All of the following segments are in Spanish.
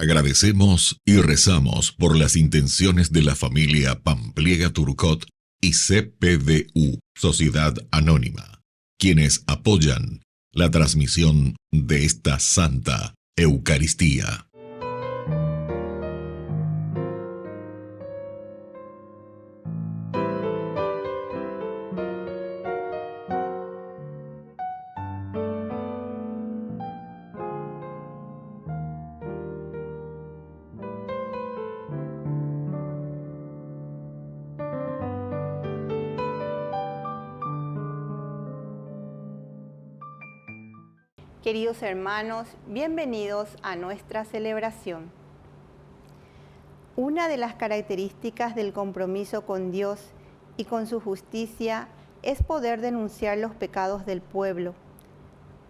Agradecemos y rezamos por las intenciones de la familia Pampliega Turcot y CPDU, Sociedad Anónima, quienes apoyan la transmisión de esta Santa Eucaristía. Queridos hermanos, bienvenidos a nuestra celebración. Una de las características del compromiso con Dios y con su justicia es poder denunciar los pecados del pueblo.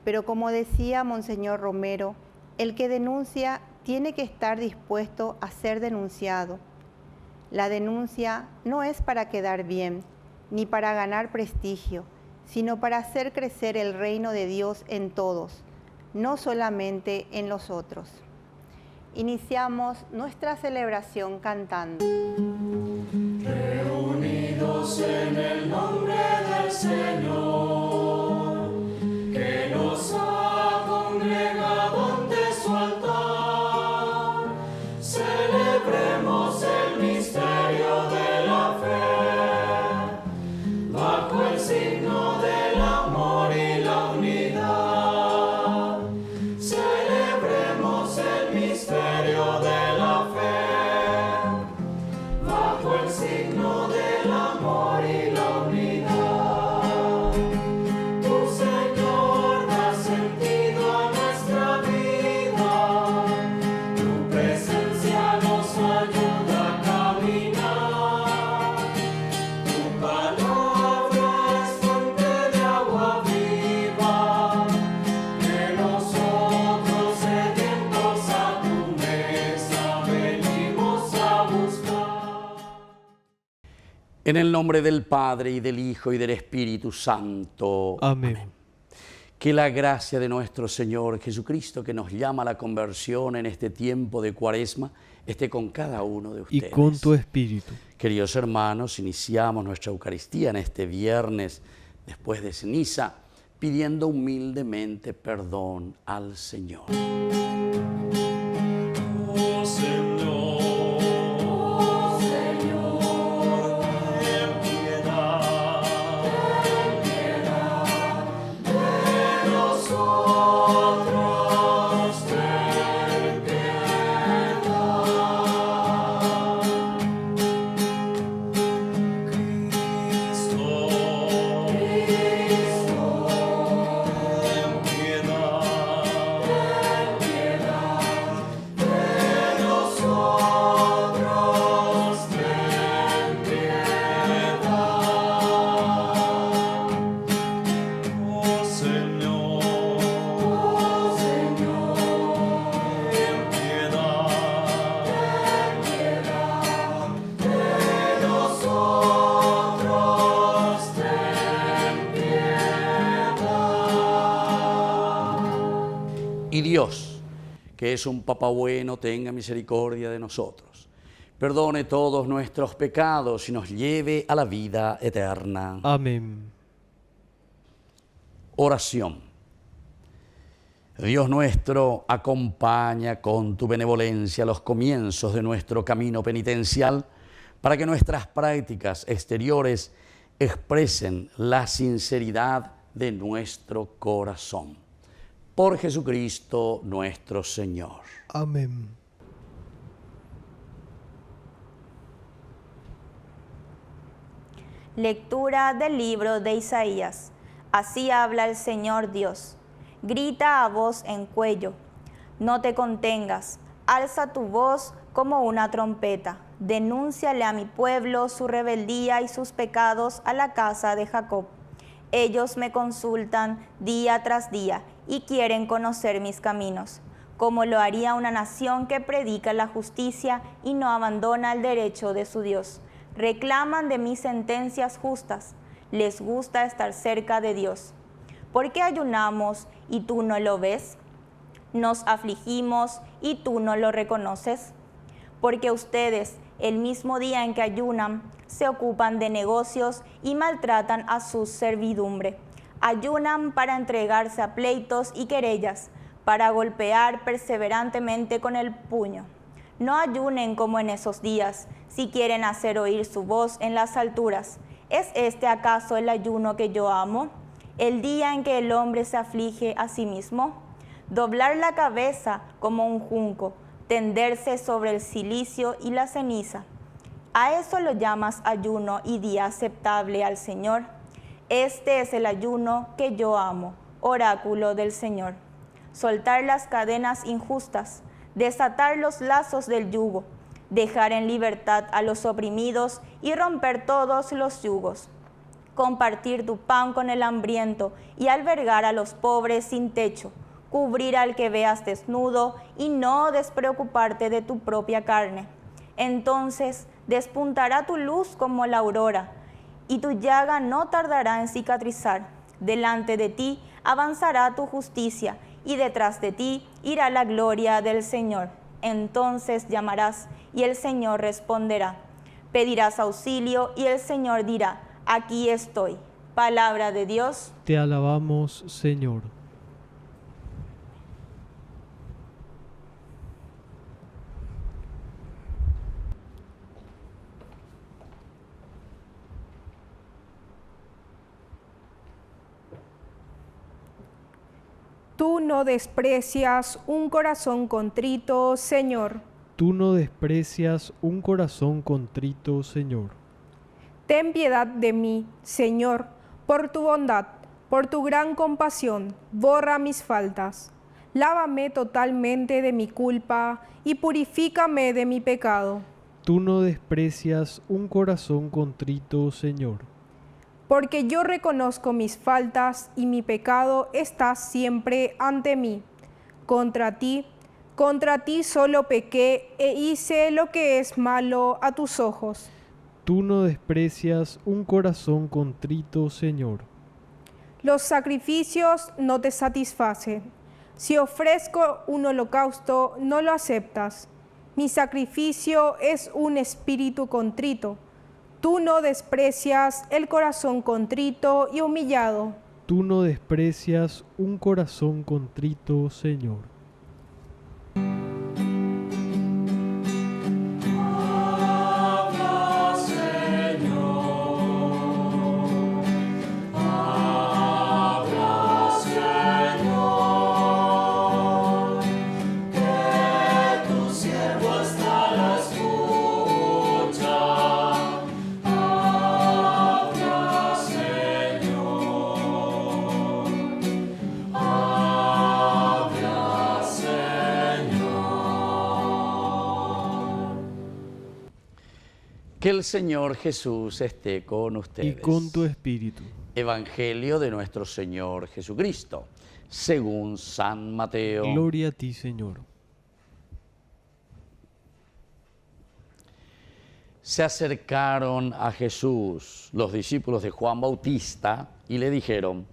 Pero como decía Monseñor Romero, el que denuncia tiene que estar dispuesto a ser denunciado. La denuncia no es para quedar bien, ni para ganar prestigio, sino para hacer crecer el reino de Dios en todos, no solamente en los otros. Iniciamos nuestra celebración cantando. Reunidos en el nombre del Señor, que nos ha congregado ante su altar, celebremos el misterio de la fe, bajo el signo del amor y la unidad. Celebremos el misterio de la fe, bajo el signo del amor y la unidad. Tu Señor da sentido a nuestra vida, tu presencia nos ayuda a caminar. Tu palabra es fuente de agua viva, que nosotros sedientos a tu mesa venimos a buscar. En el nombre del Padre, y del Hijo, y del Espíritu Santo. Amén. Que la gracia de nuestro Señor Jesucristo, que nos llama a la conversión en este tiempo de Cuaresma, esté con cada uno de Y ustedes. con tu espíritu. Queridos hermanos, iniciamos nuestra Eucaristía en este viernes, después de ceniza, pidiendo humildemente perdón al Señor. Oh Señor, ten piedad de nosotros, ten piedad. Cristo, ten piedad de nosotros, ten piedad. Oh Señor, ten piedad de nosotros, ten piedad. Y Dios, que es un Papá bueno, tenga misericordia de nosotros, perdone todos nuestros pecados y nos lleve a la vida eterna. Amén. Oración. Dios nuestro, acompaña con tu benevolencia los comienzos de nuestro camino penitencial para que nuestras prácticas exteriores expresen la sinceridad de nuestro corazón. Por Jesucristo nuestro Señor. Amén. Lectura del libro de Isaías. Así habla el Señor Dios. Grita a voz en cuello. No te contengas. Alza tu voz como una trompeta. Denúnciale a mi pueblo su rebeldía y sus pecados a la casa de Jacob. Ellos me consultan día tras día y quieren conocer mis caminos, como lo haría una nación que predica la justicia y no abandona el derecho de su Dios. Reclaman de mí sentencias justas, les gusta estar cerca de Dios. ¿Por qué ayunamos y tú no lo ves? nos afligimos y tú no lo reconoces. Porque ustedes, el mismo día en que ayunan, se ocupan de negocios y maltratan a su servidumbre. Ayunan para entregarse a pleitos y querellas, para golpear perseverantemente con el puño. No ayunen como en esos días, si quieren hacer oír su voz en las alturas. ¿Es este acaso el ayuno que yo amo? El día en que el hombre se aflige a sí mismo. Doblar la cabeza como un junco, tenderse sobre el cilicio y la ceniza. ¿A eso lo llamas ayuno y día aceptable al Señor? Este es el ayuno que yo amo, oráculo del Señor. Soltar las cadenas injustas, desatar los lazos del yugo, dejar en libertad a los oprimidos y romper todos los yugos. Compartir tu pan con el hambriento y albergar a los pobres sin techo, cubrir al que veas desnudo y no despreocuparte de tu propia carne. Entonces despuntará tu luz como la aurora y tu llaga no tardará en cicatrizar. Delante de ti avanzará tu justicia y detrás de ti irá la gloria del Señor. Entonces llamarás y el Señor responderá. Pedirás auxilio y el Señor dirá, aquí estoy. Palabra de Dios. Te alabamos, Señor. Tú no desprecias un corazón contrito, Señor. Tú no desprecias un corazón contrito, Señor. Ten piedad de mí, Señor, por tu bondad, por tu gran compasión, borra mis faltas. Lávame totalmente de mi culpa y purifícame de mi pecado. Tú no desprecias un corazón contrito, Señor. Porque yo reconozco mis faltas y mi pecado está siempre ante mí. Contra ti solo pequé e hice lo que es malo a tus ojos. Tú no desprecias un corazón contrito, Señor. Los sacrificios no te satisfacen. Si ofrezco un holocausto, no lo aceptas. Mi sacrificio es un espíritu contrito. Tú no desprecias el corazón contrito y humillado. Tú no desprecias un corazón contrito, Señor. Habla, Señor. Habla, Señor. Que tu siervo está a la escucha. Habla, Señor. Habla, Señor. Que el Señor Jesús esté con ustedes. Y con tu espíritu. Evangelio de nuestro Señor Jesucristo, según San Mateo. Gloria a ti, Señor. Se acercaron a Jesús los discípulos de Juan Bautista y le dijeron,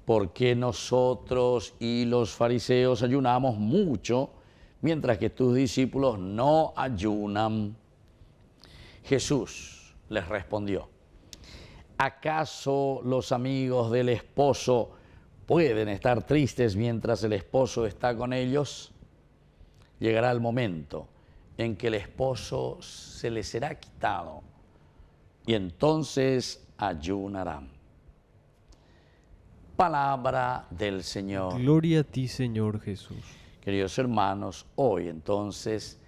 ¿por qué nosotros y los fariseos ayunamos mucho, mientras que tus discípulos no ayunan? Jesús les respondió, ¿acaso los amigos del esposo pueden estar tristes mientras el esposo está con ellos? Llegará el momento en que el esposo se les será quitado y entonces ayunarán. Palabra del Señor. Gloria a ti, Señor Jesús. Queridos hermanos, hoy entonces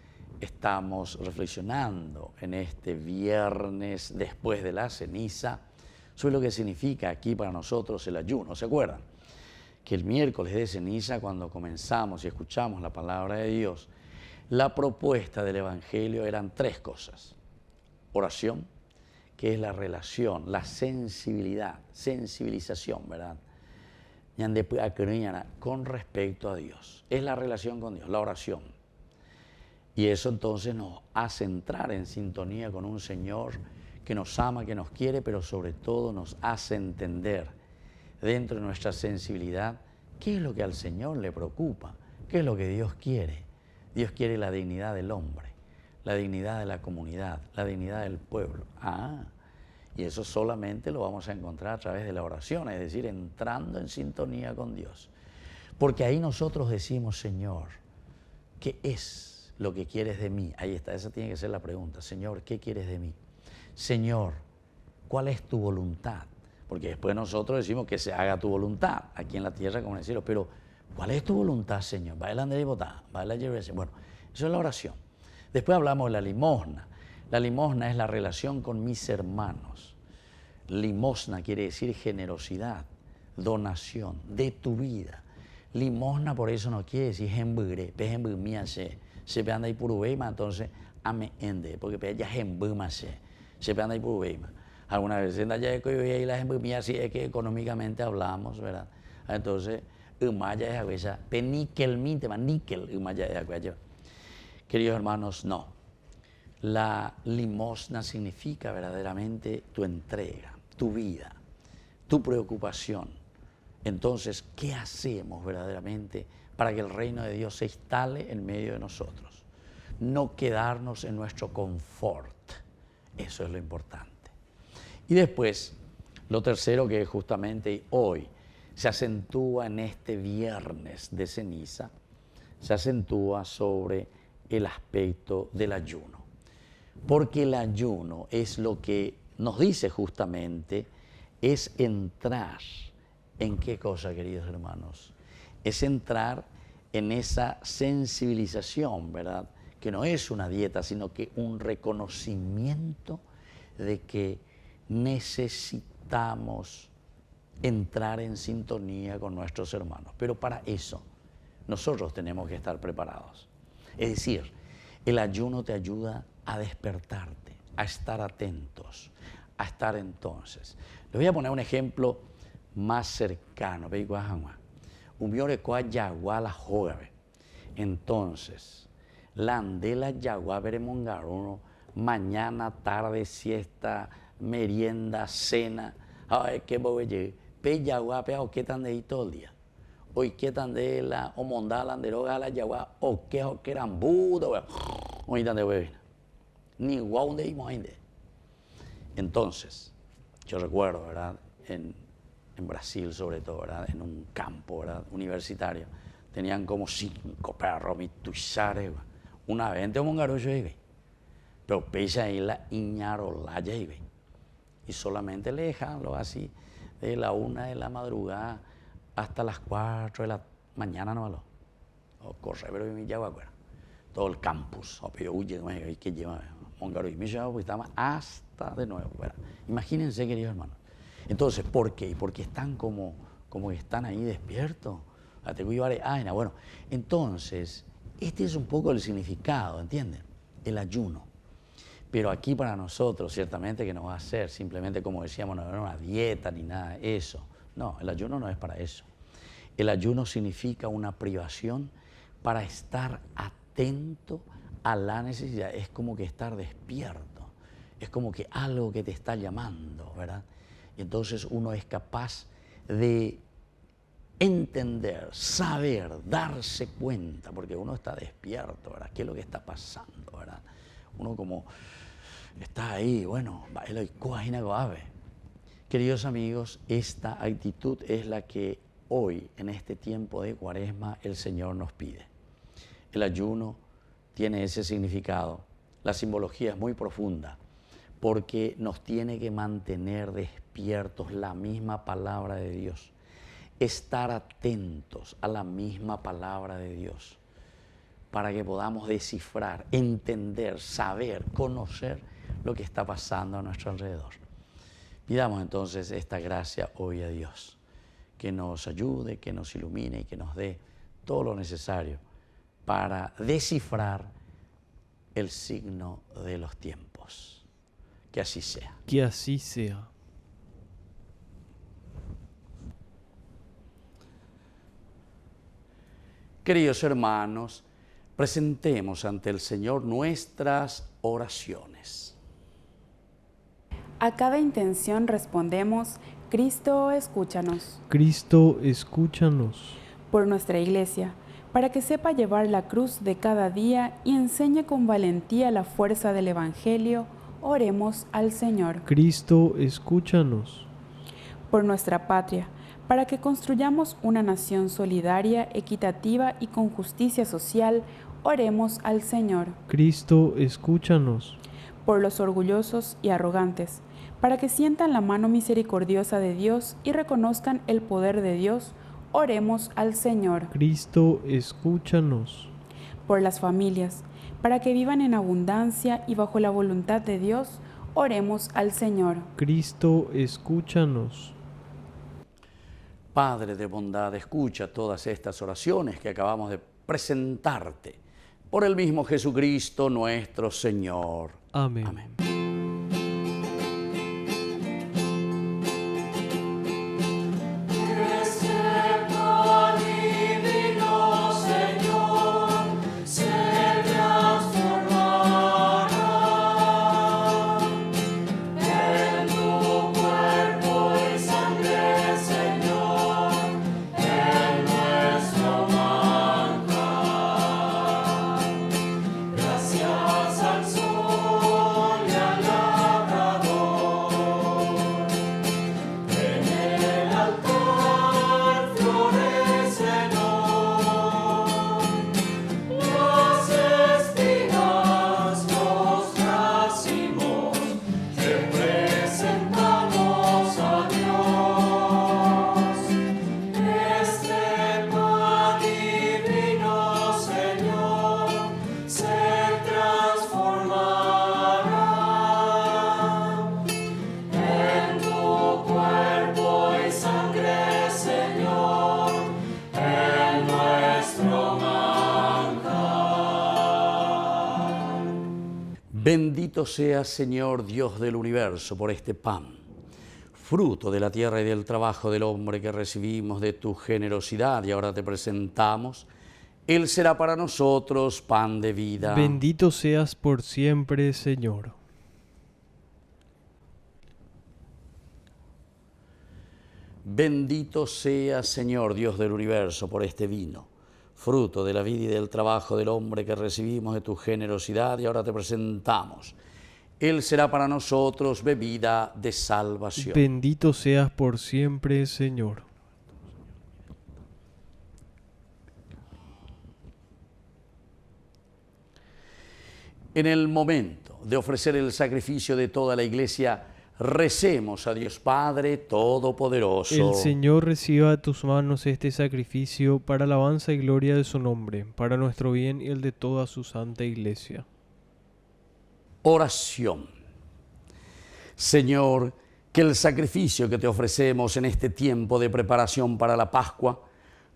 estamos reflexionando en este viernes después de la ceniza sobre lo que significa aquí para nosotros el ayuno. ¿Se acuerdan? Que el miércoles de ceniza, cuando comenzamos y escuchamos la palabra de Dios, la propuesta del Evangelio eran tres cosas. Oración, que es la relación, la sensibilización, ¿verdad? Con respecto a Dios. Es la relación con Dios, la oración. Y eso entonces nos hace entrar en sintonía con un Señor que nos ama, que nos quiere, pero sobre todo nos hace entender dentro de nuestra sensibilidad qué es lo que al Señor le preocupa, ¿Qué es lo que Dios quiere? Dios quiere la dignidad del hombre, la dignidad de la comunidad, la dignidad del pueblo. Y eso solamente lo vamos a encontrar a través de la oración, es decir, entrando en sintonía con Dios. Porque ahí nosotros decimos, Señor, ¿qué es lo que quieres de mí? Ahí está, esa tiene que ser la pregunta. Señor, ¿qué quieres de mí? Señor, ¿cuál es tu voluntad? Porque después nosotros decimos que se haga tu voluntad, aquí en la tierra como en el cielo, pero ¿cuál es tu voluntad, Señor? Bueno, eso es la oración. Después hablamos de la limosna. La limosna es la relación con mis hermanos. Limosna quiere decir generosidad, donación de tu vida. Limosna por eso no quiere decir hembure, mía se anda y purubeima, entonces ame ende, porque ya hembuma se anda y purubeima. Algunas veces ya y la hembumía si es que económicamente hablamos, ¿verdad? Entonces, umaya es agüesa, níquel mintema, níquel umaya es agüesa. Queridos hermanos, no. La limosna significa verdaderamente tu entrega, tu vida, tu preocupación. Entonces, ¿qué hacemos verdaderamente para que el reino de Dios se instale en medio de nosotros? No quedarnos en nuestro confort. Eso es lo importante. Y después, lo tercero que justamente hoy se acentúa en este viernes de ceniza, se acentúa sobre el aspecto del ayuno. Porque el ayuno es lo que nos dice justamente, es entrar. ¿En qué cosa, queridos hermanos? Es entrar en esa sensibilización, ¿verdad? Que no es una dieta, sino que un reconocimiento de que necesitamos entrar en sintonía con nuestros hermanos. Pero para eso, nosotros tenemos que estar preparados. Es decir, el ayuno te ayuda a despertarte, a estar atentos, a estar entonces. Les voy a poner un ejemplo más cercano. Entonces, la andela yagua veremongaruno, mañana, tarde, siesta, merienda, cena. Ay, qué bobe, pe yagua, pe o qué tan de todo el día. Hoy qué tan de la o mondala, anderoga la yagua, o qué eran budo, hoy tan de bebé. Ni guau de imoinde. Entonces, yo recuerdo, ¿verdad? En Brasil sobre todo, ¿verdad? En un campo, ¿verdad? Universitario, tenían como 5 perros, mituizares, una vez en un garullo ahí, pero pesa ahí la iñarolaya ahí, y solamente le dejanlo así de la 1 de la madrugada hasta las 4 de la mañana, no malo, o corre, pero mi yagua, todo el campus, o pero huye, que lleva Mongaru y mi yagua, pues estaba hasta de nuevo, ¿verdad? Imagínense, queridos hermanos. Entonces, ¿por qué? Porque están como que están ahí despiertos. Bueno, entonces, este es un poco el significado, ¿entienden? El ayuno. Pero aquí para nosotros, ciertamente que no va a ser simplemente, como decíamos, no es una dieta ni nada de eso. No, el ayuno no es para eso. El ayuno significa una privación para estar atento a la necesidad. Es como que estar despierto. Es como que algo que te está llamando, ¿verdad? Y entonces uno es capaz de entender, saber, darse cuenta, porque uno está despierto, ¿verdad? ¿Qué es lo que está pasando, verdad? Uno como está ahí, bueno, queridos amigos, esta actitud es la que hoy, en este tiempo de Cuaresma, el Señor nos pide. El ayuno tiene ese significado, la simbología es muy profunda, porque nos tiene que mantener despiertos, la misma palabra de Dios, estar atentos a la misma palabra de Dios, para que podamos descifrar, entender, saber, conocer lo que está pasando a nuestro alrededor. Pidamos entonces esta gracia hoy a Dios, que nos ayude, que nos ilumine y que nos dé todo lo necesario para descifrar el signo de los tiempos. Que así sea. Que así sea. Queridos hermanos, presentemos ante el Señor nuestras oraciones. A cada intención respondemos, Cristo, escúchanos. Cristo, escúchanos. Por nuestra Iglesia, para que sepa llevar la cruz de cada día y enseñe con valentía la fuerza del Evangelio, oremos al Señor. Cristo, escúchanos. Por nuestra patria, para que construyamos una nación solidaria, equitativa y con justicia social, oremos al Señor. Cristo, escúchanos. Por los orgullosos y arrogantes, para que sientan la mano misericordiosa de Dios y reconozcan el poder de Dios, oremos al Señor. Cristo, escúchanos. Por las familias, para que vivan en abundancia y bajo la voluntad de Dios, oremos al Señor. Cristo, escúchanos. Padre de bondad, escucha todas estas oraciones que acabamos de presentarte por el mismo Jesucristo nuestro Señor. Amén. Amén. Bendito seas, Señor Dios del universo, por este pan, fruto de la tierra y del trabajo del hombre que recibimos de tu generosidad y ahora te presentamos. Él será para nosotros pan de vida. Bendito seas por siempre, Señor. Bendito seas, Señor Dios del universo, por este vino, fruto de la vida y del trabajo del hombre que recibimos de tu generosidad y ahora te presentamos. Él será para nosotros bebida de salvación. Bendito seas por siempre, Señor. En el momento de ofrecer el sacrificio de toda la Iglesia, recemos a Dios Padre Todopoderoso. El Señor reciba de tus manos este sacrificio para alabanza y gloria de su nombre, para nuestro bien y el de toda su santa Iglesia. Oración. Señor, que el sacrificio que te ofrecemos en este tiempo de preparación para la Pascua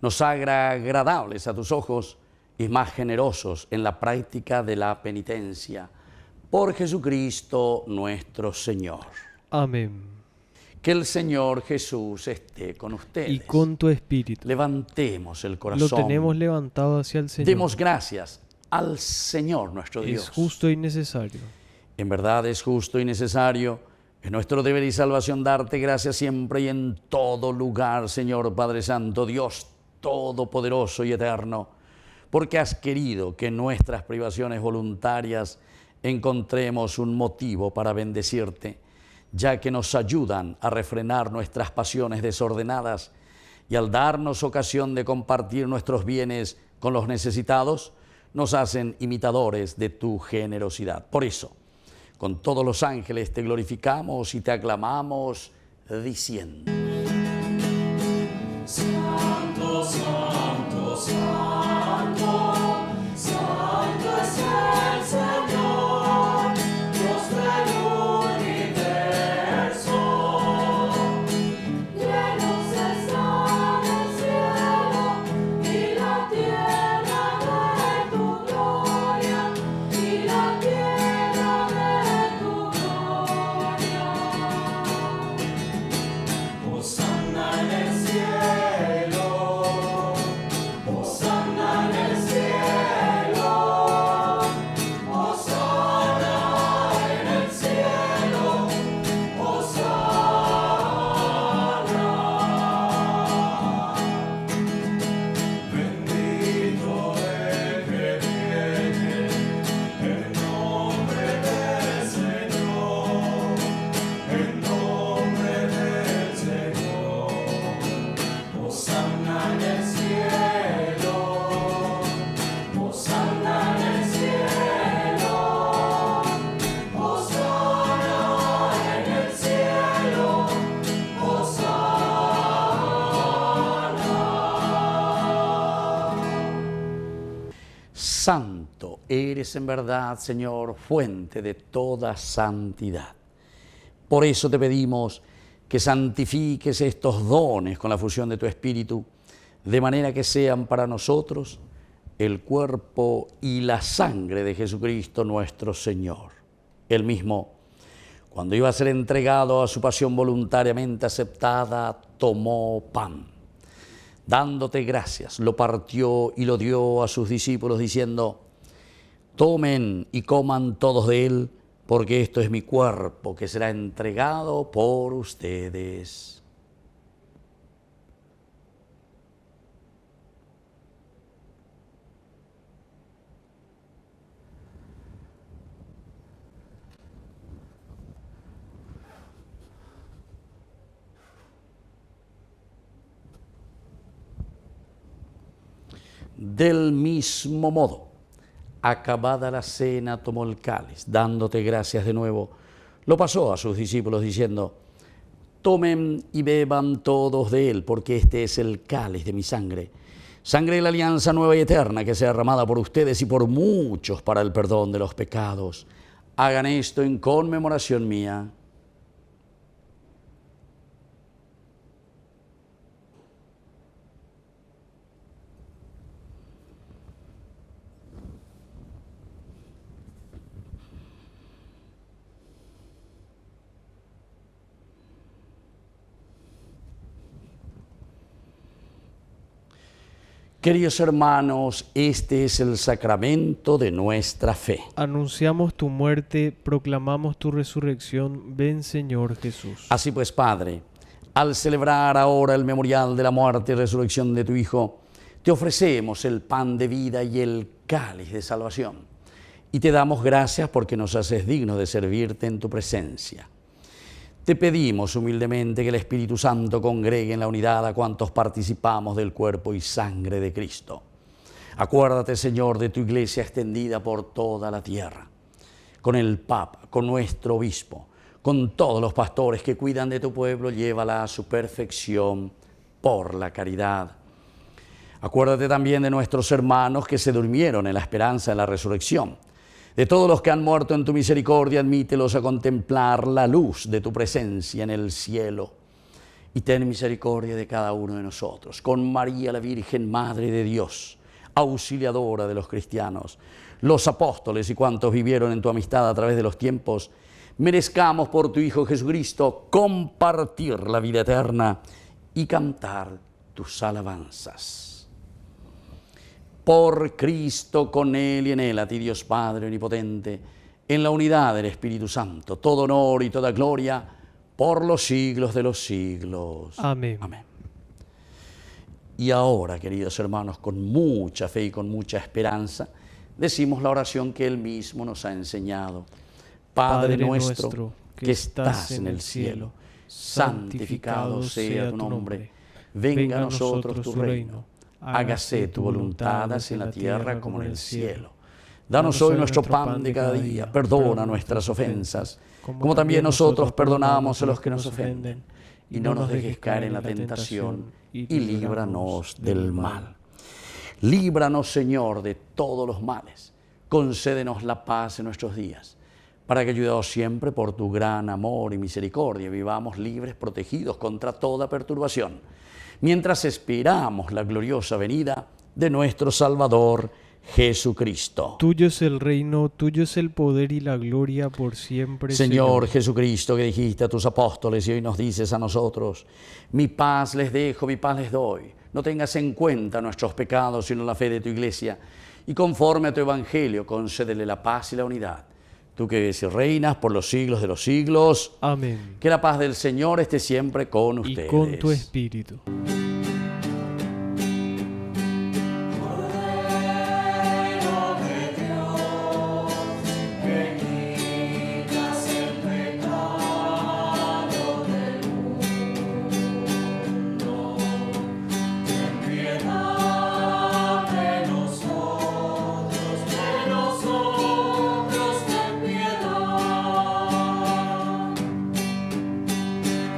nos haga agradables a tus ojos y más generosos en la práctica de la penitencia. Por Jesucristo nuestro Señor. Amén. Que el Señor Jesús esté con ustedes. Y con tu espíritu. Levantemos el corazón. Lo tenemos levantado hacia el Señor. Demos gracias al Señor nuestro Dios. Es justo y necesario. En verdad es justo y necesario. Es nuestro deber y salvación darte gracias siempre y en todo lugar, Señor Padre Santo, Dios Todopoderoso y Eterno, porque has querido que en nuestras privaciones voluntarias encontremos un motivo para bendecirte, ya que nos ayudan a refrenar nuestras pasiones desordenadas y al darnos ocasión de compartir nuestros bienes con los necesitados, nos hacen imitadores de tu generosidad. Por eso, con todos los ángeles te glorificamos y te aclamamos diciendo: Santo, Santo, Santo, Santo es el Señor, Dios del universo. Llenos están el cielo y la tierra de tu gloria, y la tierra de tu gloria. Santo eres en verdad, Señor, fuente de toda santidad. Por eso te pedimos que santifiques estos dones con la fusión de tu Espíritu, de manera que sean para nosotros el cuerpo y la sangre de Jesucristo nuestro Señor. Él mismo, cuando iba a ser entregado a su pasión voluntariamente aceptada, tomó pan. Dándote gracias, lo partió y lo dio a sus discípulos diciendo: tomen y coman todos de él, porque esto es mi cuerpo que será entregado por ustedes. Del mismo modo, acabada la cena, tomó el cáliz, dándote gracias de nuevo, lo pasó a sus discípulos diciendo: tomen y beban todos de él, porque este es el cáliz de mi sangre, sangre de la alianza nueva y eterna, que sea derramada por ustedes y por muchos para el perdón de los pecados. Hagan esto en conmemoración mía. Queridos hermanos, este es el sacramento de nuestra fe. Anunciamos tu muerte, proclamamos tu resurrección. Ven, Señor Jesús. Así pues, Padre, al celebrar ahora el memorial de la muerte y resurrección de tu Hijo, te ofrecemos el pan de vida y el cáliz de salvación. Y te damos gracias porque nos haces dignos de servirte en tu presencia. Te pedimos humildemente que el Espíritu Santo congregue en la unidad a cuantos participamos del cuerpo y sangre de Cristo. Acuérdate, Señor, de tu iglesia extendida por toda la tierra, con el Papa, con nuestro obispo, con todos los pastores que cuidan de tu pueblo, llévala a su perfección por la caridad. Acuérdate también de nuestros hermanos que se durmieron en la esperanza de la resurrección. De todos los que han muerto en tu misericordia, admítelos a contemplar la luz de tu presencia en el cielo. Y ten misericordia de cada uno de nosotros. Con María, la Virgen, Madre de Dios, auxiliadora de los cristianos, los apóstoles y cuantos vivieron en tu amistad a través de los tiempos, merezcamos por tu Hijo Jesucristo compartir la vida eterna y cantar tus alabanzas. Por Cristo, con Él y en Él, a ti Dios Padre Omnipotente, en la unidad del Espíritu Santo, todo honor y toda gloria por los siglos de los siglos. Amén. Amén. Y ahora, queridos hermanos, con mucha fe y con mucha esperanza, decimos la oración que Él mismo nos ha enseñado. Padre nuestro, que estás en el cielo, santificado sea tu nombre. Venga a nosotros tu reino. Hágase tu voluntad, así en la tierra como en el cielo. Danos hoy nuestro pan de cada día. Perdona nuestras ofensas, como también nosotros perdonamos a los que nos ofenden. Y no nos dejes caer en la tentación, y líbranos del mal. Líbranos, Señor, de todos los males. Concédenos la paz en nuestros días, para que, ayudados siempre por tu gran amor y misericordia, vivamos libres, protegidos contra toda perturbación, mientras esperamos la gloriosa venida de nuestro Salvador Jesucristo. Tuyo es el reino, tuyo es el poder y la gloria por siempre, Señor Jesucristo, que dijiste a tus apóstoles y hoy nos dices a nosotros: mi paz les dejo, mi paz les doy. No tengas en cuenta nuestros pecados, sino la fe de tu iglesia, y conforme a tu evangelio, concédele la paz y la unidad. Tú que vives y reinas por los siglos de los siglos. Amén. Que la paz del Señor esté siempre con ustedes. Y con tu espíritu.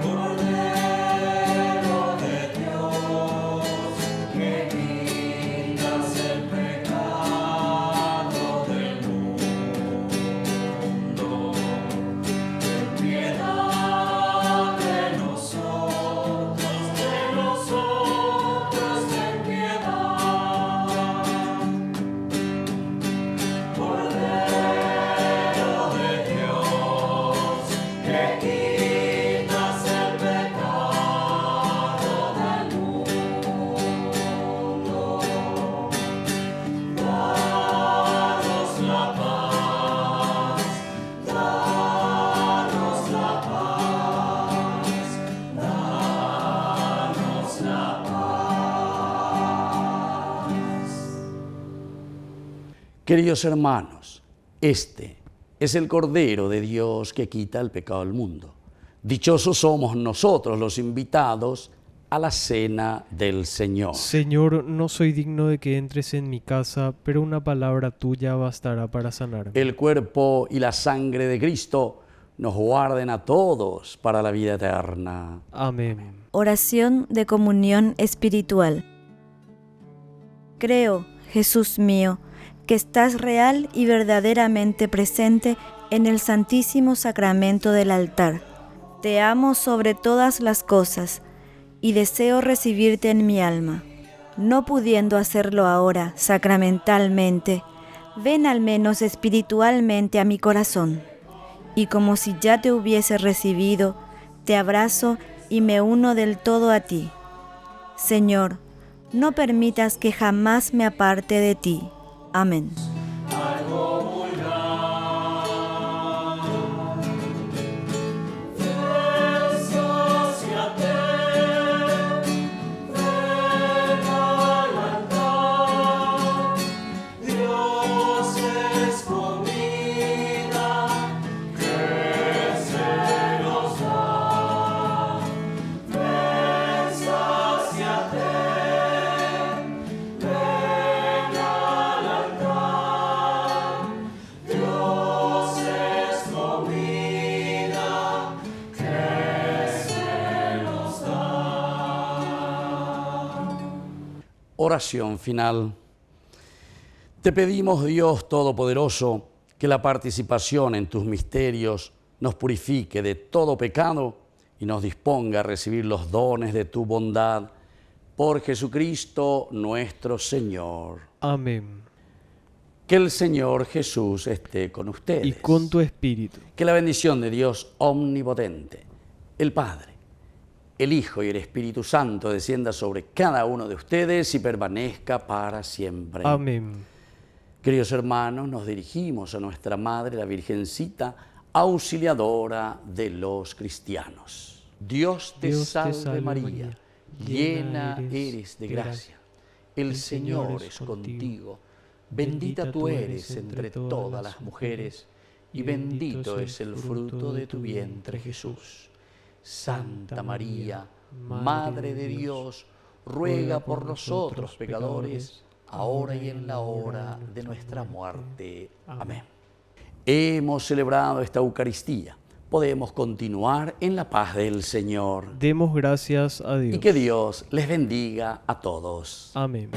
Cordero de Dios. quitas el pecado del mundo. Danos la paz, danos la paz, danos la paz. Queridos hermanos, este es el Cordero de Dios que quita el pecado del mundo. Dichosos somos nosotros los invitados a la cena del Señor. Señor, no soy digno de que entres en mi casa, pero una palabra tuya bastará para sanarme. El cuerpo y la sangre de Cristo nos guarden a todos para la vida eterna. Amén. Oración de comunión espiritual. Creo, Jesús mío, que estás real y verdaderamente presente en el Santísimo Sacramento del altar. Te amo sobre todas las cosas y deseo recibirte en mi alma. No pudiendo hacerlo ahora sacramentalmente, ven al menos espiritualmente a mi corazón. Y como si ya te hubiese recibido, te abrazo y me uno del todo a ti. Señor, no permitas que jamás me aparte de ti. Amén. Dios es comida que se nos da. Ven, sáciate, ven al altar. Dios es comida que se nos da. Oración final. Te pedimos, Dios Todopoderoso, que la participación en tus misterios nos purifique de todo pecado y nos disponga a recibir los dones de tu bondad. Por Jesucristo nuestro Señor. Amén. Que el Señor Jesús esté con ustedes. Y con tu espíritu. Que la bendición de Dios omnipotente, el Padre, el Hijo y el Espíritu Santo descienda sobre cada uno de ustedes y permanezca para siempre. Amén. Queridos hermanos, nos dirigimos a nuestra Madre, la Virgencita, auxiliadora de los cristianos. Dios te salve María, llena eres de gracia. El Señor es contigo. Bendita tú eres entre todas las mujeres y bendito es el fruto de tu vientre, Jesús. Santa María, Madre de Dios, ruega por nosotros pecadores, ahora y en la hora de nuestra muerte. Amén. Hemos celebrado esta Eucaristía. Podemos continuar en la paz del Señor. Demos gracias a Dios. Y que Dios les bendiga a todos. Amén.